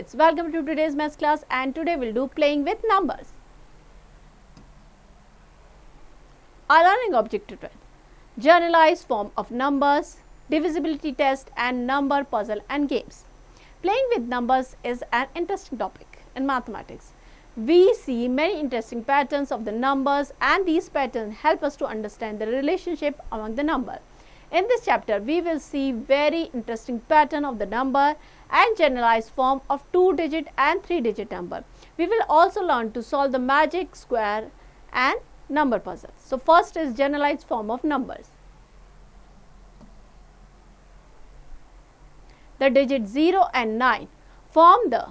kids, welcome to today's maths class, and today we'll do playing with numbers. Our learning objective is generalized form of numbers, divisibility test and number puzzle and games. Playing with numbers is an interesting topic in mathematics. We see many interesting patterns of the numbers, and these patterns help us to understand the relationship among the number. In this chapter, we will see very interesting pattern of the number and generalized form of 2-digit and 3-digit number. We will also learn to solve the magic square and number puzzle. So first is generalized form of numbers. The digits 0 and 9 form the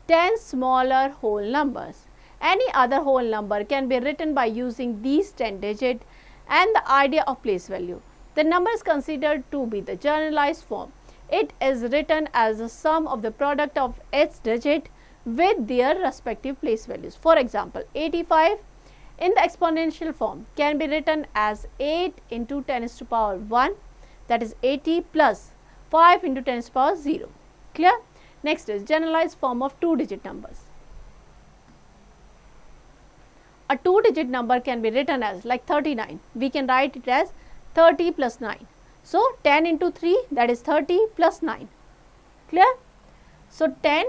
10 smaller whole numbers. Any other whole number can be written by using these 10 digits and the idea of place value. The number is considered to be the generalized form. It is written as the sum of the product of its digit with their respective place values. For example, 85 in the exponential form can be written as 8 into 10 to the power 1, that is 80, plus 5 into 10 to the power 0. Clear? Next is generalized form of 2-digit numbers. A 2-digit number can be written as like 39. We can write it as 30 plus 9. So 10 into 3, that is 30 plus 9. Clear? So 10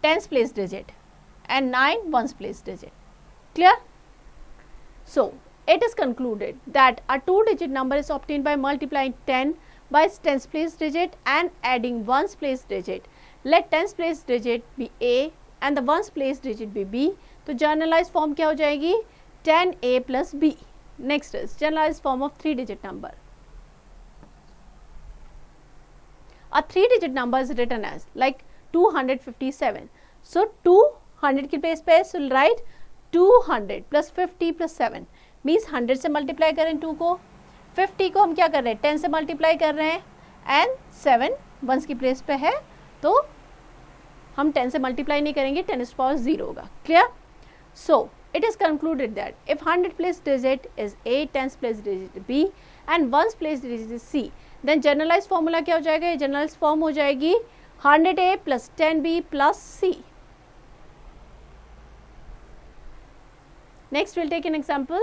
tens place digit and 9 ones place digit. Clear? So it is concluded that a 2-digit number is obtained by multiplying 10 by its tens place digit and adding ones place digit. Let tens place digit be a and the ones place digit be b. तो generalized form क्या हो जाएगी? 10a plus b. Next is generalized form of 3-digit number. A 3-digit number is written as like 257. So 200 के place पे so write 200 plus 50 plus 7 means 100 से multiply करें 2 को, 50 को हम क्या कर रहे हैं 10 से multiply कर रहे हैं and 7 ones की place पे है तो हम 10 से multiply नहीं करेंगे, 10 is power 0 होगा. Clear? So it is concluded that if 100 place digit is a, tens place digit b and ones place digit is c, then generalized formula क्या हो जाएगा? ये generalized form हो जाएगी 100a plus 10b plus c. Next we'll take an example.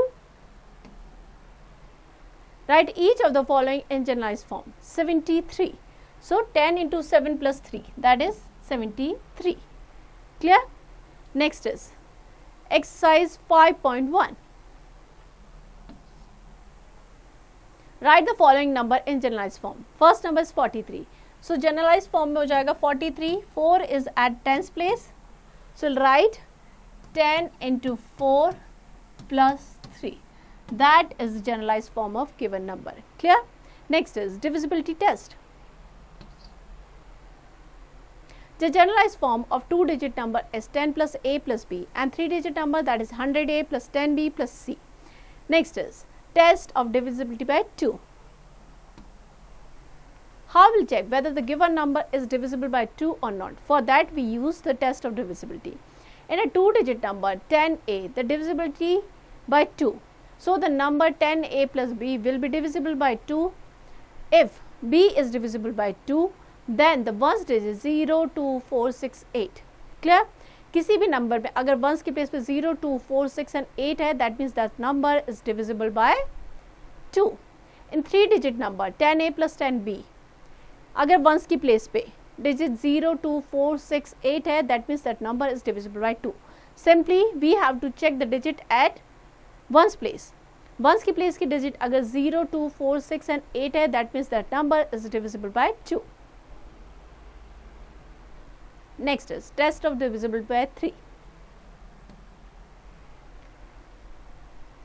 Write each of the following in generalized form. 73. So 10 into 7 plus 3, that is 73. Clear? Next is exercise 5.1. Write the following number in generalized form. First number is 43. So generalized form में हो जाएगा 43. 4 is at tens place. So we'll write 10 into 4 plus 3. That is the generalized form of given number. Clear? Next is divisibility test. The generalized form of 2-digit number is 10 plus a plus b and 3-digit number, that is 100a plus 10b plus c. Next is test of divisibility by 2. How will check whether the given number is divisible by 2 or not? For that we use the test of divisibility. In a 2-digit number 10a, the divisibility by 2. So the number 10a plus b will be divisible by 2. If b is divisible by 2, then the ones digit 0, 2, 4, 6, 8. Clear? किसी भी number में अगर ones के place पे 0, 2, 4, 6 and 8 है, that means that number is divisible by 2. In 3-digit number 10a plus 10b, अगर ones की place पे digit 0, 2, 4, 6, 8 है, that means that number is divisible by 2. Simply we have to check the digit at ones place. Ones की place की digit अगर 0, 2, 4, 6 and 8 है, that means that number is divisible by 2. Next is test of divisibility by 3.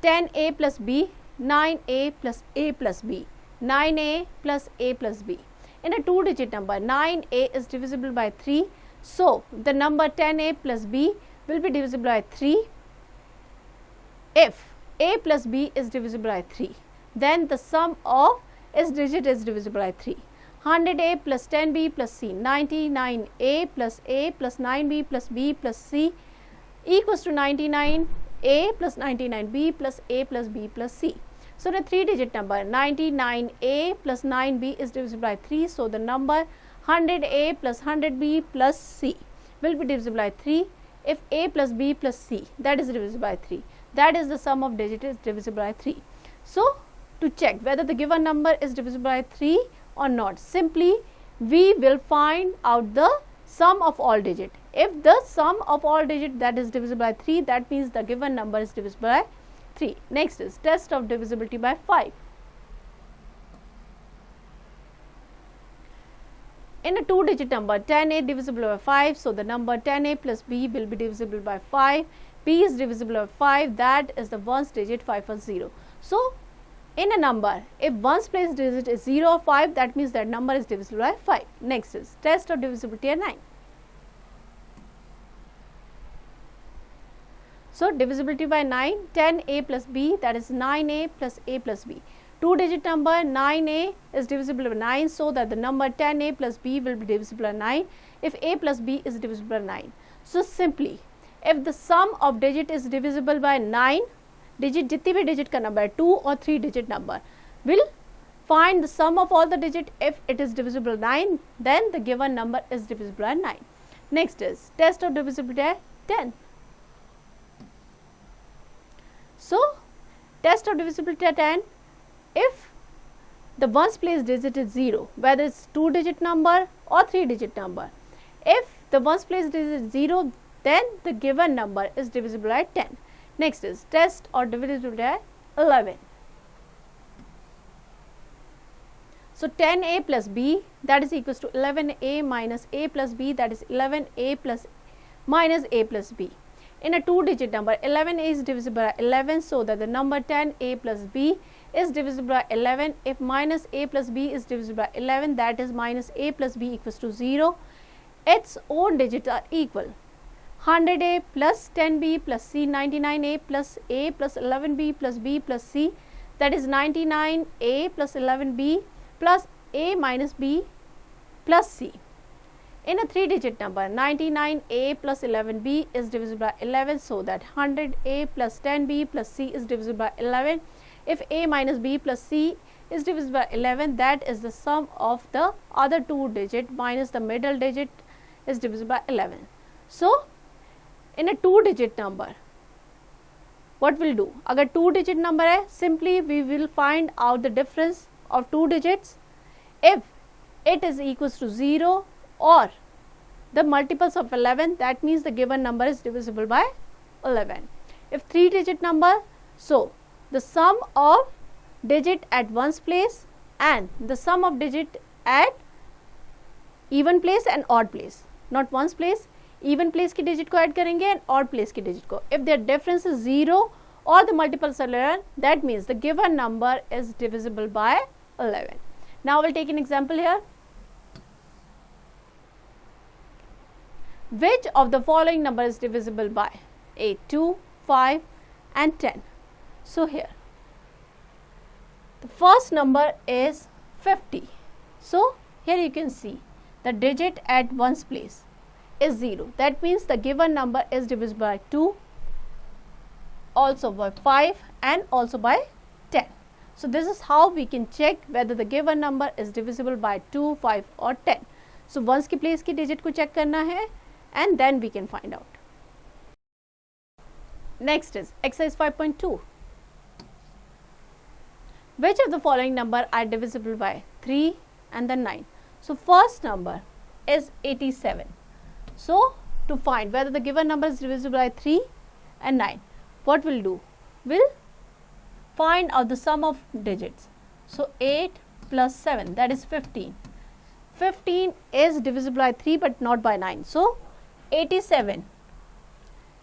10a plus b, 9a plus a plus b, 9a plus a plus b. In a 2-digit number 9a is divisible by 3. So the number 10a plus b will be divisible by 3. If a plus b is divisible by 3, then the sum of its digit is divisible by 3. 100a plus 10b plus c, 99a plus a plus 9b plus b plus c equals to 99a plus 99b plus a plus b plus c. So the 3-digit number 99a plus 9b is divisible by 3. So the number 100a plus 100b plus c will be divisible by 3 if a plus b plus c, that is divisible by 3. That is the sum of digits is divisible by 3. So, to check whether the given number is divisible by 3 or not, simply we will find out the sum of all digits. If the sum of all digits that is divisible by 3, that means the given number is divisible by 3. Next is test of divisibility by 5. In a 2-digit number 10a divisible by 5, so the number 10a plus b will be divisible by 5. b is divisible by 5, that is the ones digit 5 or 0. So, in a number, if ones place digit is 0 or 5, that means that number is divisible by 5. Next is test of divisibility by 9. So, divisibility by 9, 10a plus b, that is 9a plus a plus b. 2-digit number 9a is divisible by 9, so that the number 10a plus b will be divisible by 9 if a plus b is divisible by 9. So, simply if the sum of digit is divisible by 9 digit, जितनी भी digit का number 2 or 3 digit number, will find the sum of all the digit. If it is divisible by 9, then the given number is divisible by 9. Next is test of divisibility by 10. So, test of divisibility by 10, if the ones place digit is 0, whether it's 2-digit number or 3-digit number, if the ones place digit is 0, then the given number is divisible by 10. Next is test or divisibility by 11. So, 10a plus b, that is equals to 11a minus a plus b, that is 11a plus minus a plus b. In a 2-digit number 11a is divisible by 11, so that the number 10a plus b is divisible by 11. If minus a plus b is divisible by 11, that is minus a plus b equals to 0. Its own digits are equal. 100a plus 10b plus c, 99a plus a plus 11b plus b plus c, that is 99a plus 11b plus a minus b plus c. In a 3-digit number 99a plus 11b is divisible by 11, so that 100a plus 10b plus c is divisible by 11. If a minus b plus c is divisible by 11, that is the sum of the other 2 digit minus the middle digit is divisible by 11. So, in a 2-digit number, what will do? अगर 2-digit number है, simply we will find out the difference of 2 digits. If it is equals to 0 or the multiples of 11, that means the given number is divisible by 11. If 3-digit number, so the sum of digit at ones place and the sum of digit at even place and odd place, not ones place, even place की digit को add करेंगे and odd place की digit को. If their difference is 0 or the multiples are 11, that means the given number is divisible by 11. Now, we will take an example here. Which of the following number is divisible by 8, 2, 5 and 10? So, here the first number is 50. So, here you can see the digit at ones place is 0. That means the given number is divisible by 2, also by 5 and also by 10. So, this is how we can check whether the given number is divisible by 2, 5 or 10. So, ones की place की digit को check करना है and then we can find out. Next is exercise 5.2. Which of the following number are divisible by 3 and then 9? So, first number is 87. So, to find whether the given number is divisible by 3 and 9, what we'll do? We'll find out the sum of digits. So, 8 plus 7, that is 15. 15 is divisible by 3 but not by 9. So, 87,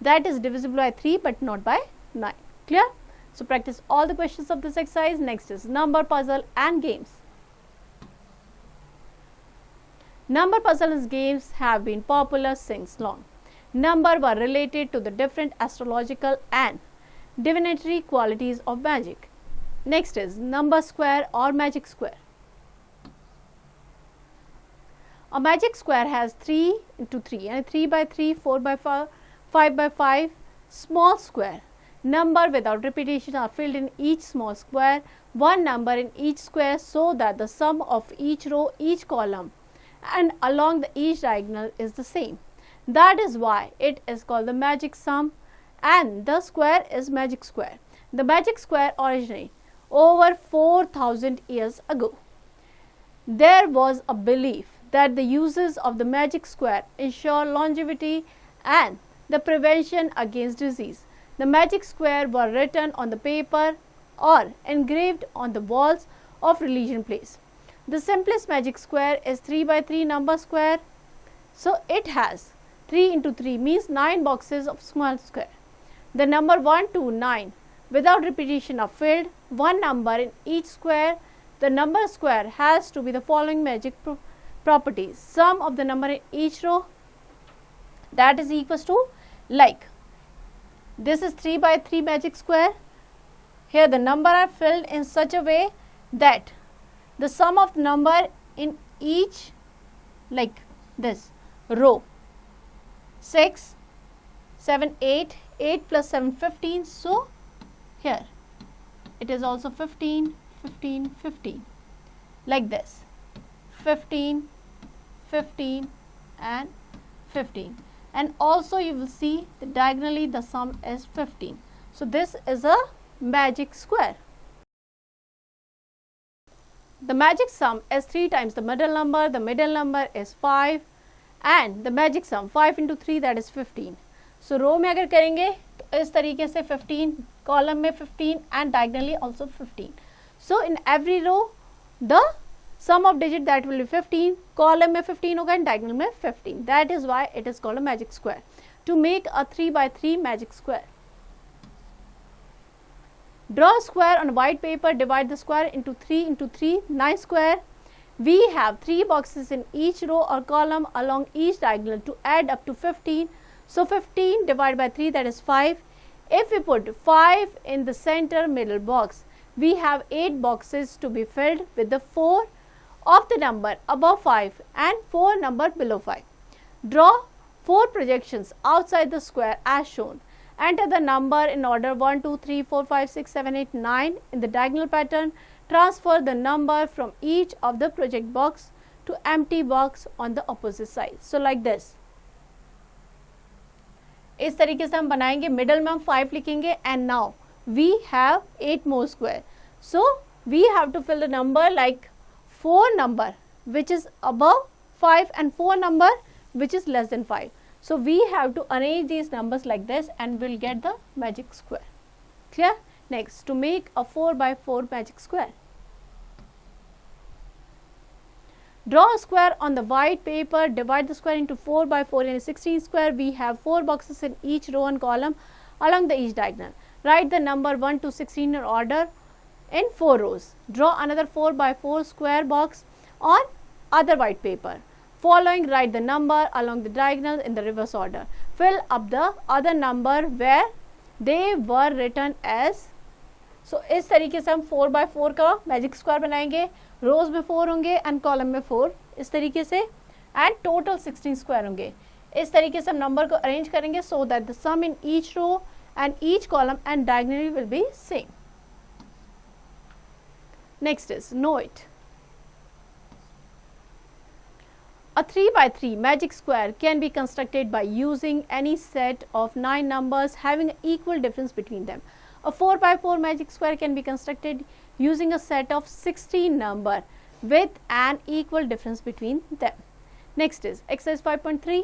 that is divisible by 3 but not by 9. Clear? So, practice all the questions of this exercise. Next is number puzzle and games. Number puzzles games have been popular since long. Number were related to the different astrological and divinatory qualities of magic. Next is number square or magic square. A magic square has 3 into 3 and 3 by 3, 4 by 5, 5 by 5 small square. Number without repetition are filled in each small square, one number in each square, so that the sum of each row, each column and along the each diagonal is the same. That is why it is called the magic sum, and the square is magic square. The magic square originated over 4,000 years ago. There was a belief that the uses of the magic square ensure longevity and the prevention against disease. The magic square were written on the paper or engraved on the walls of religion place. The simplest magic square is 3 by 3 number square. So it has 3 into 3 means 9 boxes of small square. The number 1 to 9 without repetition are filled, one number in each square. The number square has to be the following magic properties. Sum of the number in each row, that is equals to, like this is 3 by 3 magic square. Here the number are filled in such a way that the sum of the number in each, like this row, 6, 7, 8, 8 plus 7, 15. So here it is also 15, 15, 15, like this, 15, 15 and 15. And also you will see that diagonally the sum is 15. So this is a magic square. The magic sum is 3 times the middle number is 5, and the magic sum 5 into 3, that is 15. So रो में अगर करेंगे तो इस तरीके से 15, column में 15 and diagonally also 15. So in every row the sum of digit that will be 15, column में 15 होगा and diagonal में 15. That is why it is called a magic square. To make a 3 by 3 magic square, draw a square on white paper, divide the square into 3 into 3, 9 square. We have 3 boxes in each row or column along each diagonal to add up to 15. So 15 divided by 3, that is 5. If we put 5 in the center middle box, we have 8 boxes to be filled with the 4 of the number above 5 and 4 number below 5. Draw 4 projections outside the square as shown. Enter the number in order 1, 2, 3, 4, 5, 6, 7, 8, 9 in the diagonal pattern. Transfer the number from each of the project box to empty box on the opposite side. So like this. इस तरीके से हम बनाएंगे. Middle में हम 5 लिखेंगे and now we have 8 more square. So we have to fill the number like 4 number which is above 5 and 4 number which is less than 5. So we have to arrange these numbers like this and we'll get the magic square. Clear? Next, to make a 4 by 4 magic square. Draw a square on the white paper, divide the square into 4 by 4 in a 16 square. We have 4 boxes in each row and column along the each diagonal. Write the number 1 to 16 in order in 4 rows. Draw another 4 by 4 square box on other white paper. Following, write the number along the diagonal in the reverse order. Fill up the other number where they were written as. So इस तरीके से हम 4 by 4 का magic square बनाएंगे. रोज में 4 होंगे and column में 4 इस तरीके से एंड टोटल 16 स्क्वायर होंगे. इस तरीके से हम नंबर को अरेंज करेंगे so that the sum in each row and each column and diagonally will be same. Next is no it. A 3 by 3 magic square can be constructed by using any set of 9 numbers having an equal difference between them. A 4 by 4 magic square can be constructed using a set of 16 number with an equal difference between them. Next is exercise 5.3.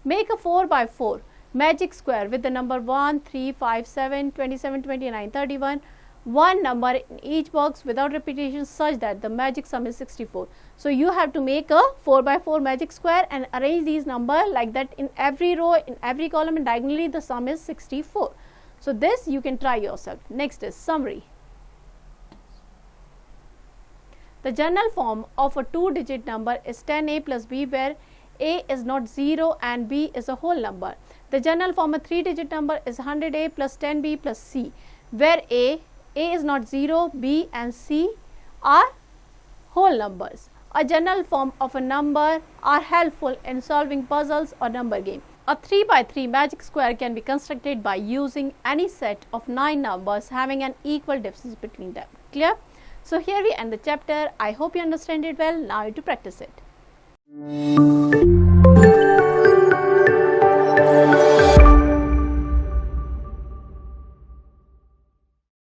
Make a 4 by 4 magic square with the number 1, 3, 5, 7, 27, 29, 31. One number in each box without repetition such that the magic sum is 64. So you have to make a 4 by 4 magic square and arrange these numbers like that in every row, in every column, and diagonally the sum is 64. So this you can try yourself. Next is summary. The general form of a 2-digit number is 10a plus b where a is not 0 and b is a whole number. The general form of a 3-digit number is 100a plus 10b plus c where a is not 0, b and c are whole numbers. A general form of a number are helpful in solving puzzles or number game. A 3 by 3 magic square can be constructed by using any set of 9 numbers having an equal difference between them. Clear? So here we end the chapter. I hope you understand it well. Now you to practice it. you.